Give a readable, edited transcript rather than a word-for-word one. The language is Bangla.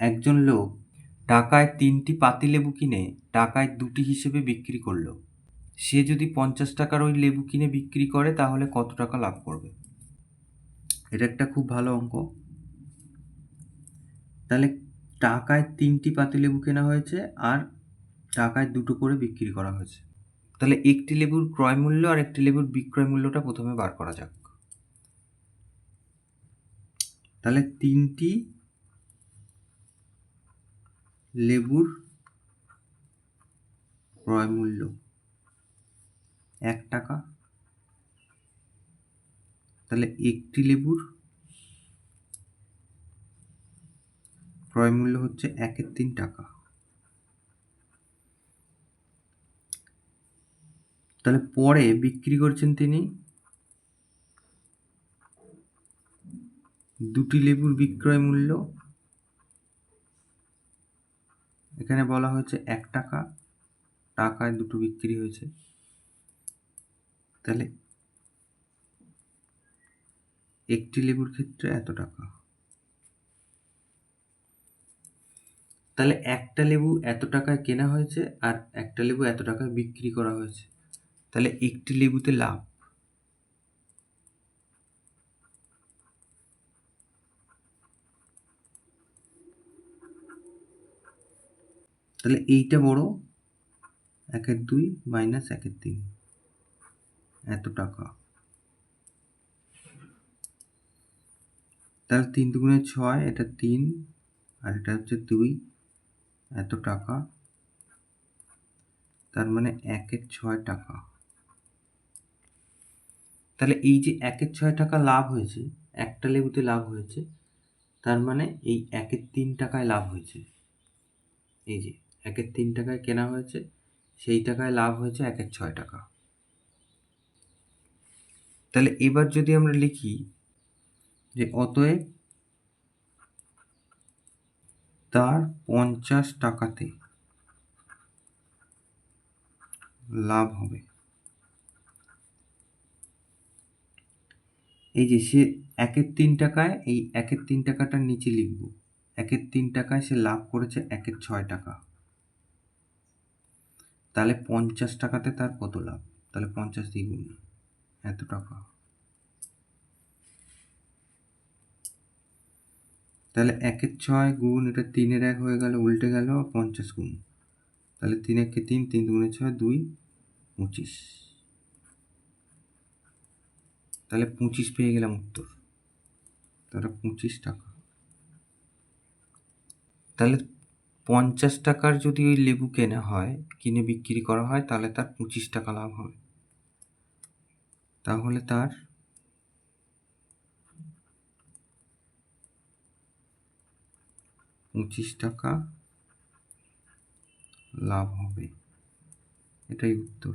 একজন লোক টাকায় 3টি পাতিলেবু কিনে টাকায় 2টি হিসেবে বিক্রি করলো। সে যদি 50 টাকার ওই লেবু কিনে বিক্রি করে তাহলে কত টাকা লাভ করবে? এটা একটা খুব ভালো অঙ্ক। তাহলে টাকায় 3টি পাতিলেবু কেনা হয়েছে আর টাকায় 2টো করে বিক্রি করা হয়েছে। তাহলে একটি লেবুর ক্রয় মূল্য আর একটি লেবুর বিক্রয় মূল্যটা প্রথমে বার করা যাক। তাহলে 3টি লেবুর ক্রয় মূল্য 1 টাকা। তাহলে একটি লেবুর ক্রয় মূল্য হচ্ছে 1/3 টাকা। তাহলে পরে বিক্রি করছেন তিনি 2টি লেবুর বিক্রয় মূল্য, এখানে বলা হয়েছে 1 টাকা, টাকায় 2টো বিক্রি হয়েছে। তাহলে একটি লেবুর ক্ষেত্রে এত টাকা। তাহলে একটা লেবু এত টাকায় কেনা হয়েছে আর একটা লেবু এত টাকায় বিক্রি করা হয়েছে। তাহলে একটি লেবুতে লাভ। তাহলে এইটা বড়, 1/2 মাইনাস 1/3 এত টাকা। তাহলে 3 দুগুণে 6, এটা 3 আর এটা হচ্ছে 2, এত টাকা। তার মানে 1/6 টাকা। তাহলে এই যে 1/6 টাকা লাভ হয়েছে, একটা লেবুতে লাভ হয়েছে, তার মানে এই 1/3 টাকায় লাভ হয়েছে। এই যে 1/3 টাকায় কেনা হয়েছে, সেই টাকায় লাভ হয়েছে 1/6 টাকা। তাহলে এবার যদি আমরা লিখি যে অতএব তার 50 টাকাতে লাভ হবে। এই যে সে 1/3 টাকায়, এই 1/3 টাকাটার নিচে লিখব 1/3 টাকায় সে লাভ করেছে 1/6 টাকা। তাহলে 50 টাকাতে তার কত লাভ? তাহলে 50 দিয়ে গুণ, এত টাকা। তাহলে 1/6 গুণ এটা 3-এর 1 হয়ে গেল, উল্টে গেল, 50 গুণ। তাহলে 3-1-3, 3 দুগুণে 6, 2, 25। তাহলে 25 পেয়ে গেলাম উত্তর। তাহলে 25 টাকা। তাহলে 50 টাকার যদি ওই লেবু কেনা হয়, কিনে বিক্রি করা হয়, তাহলে তার 25 টাকা লাভ হবে। তাহলে তার 25 টাকা লাভ হবে। এটাই উত্তর।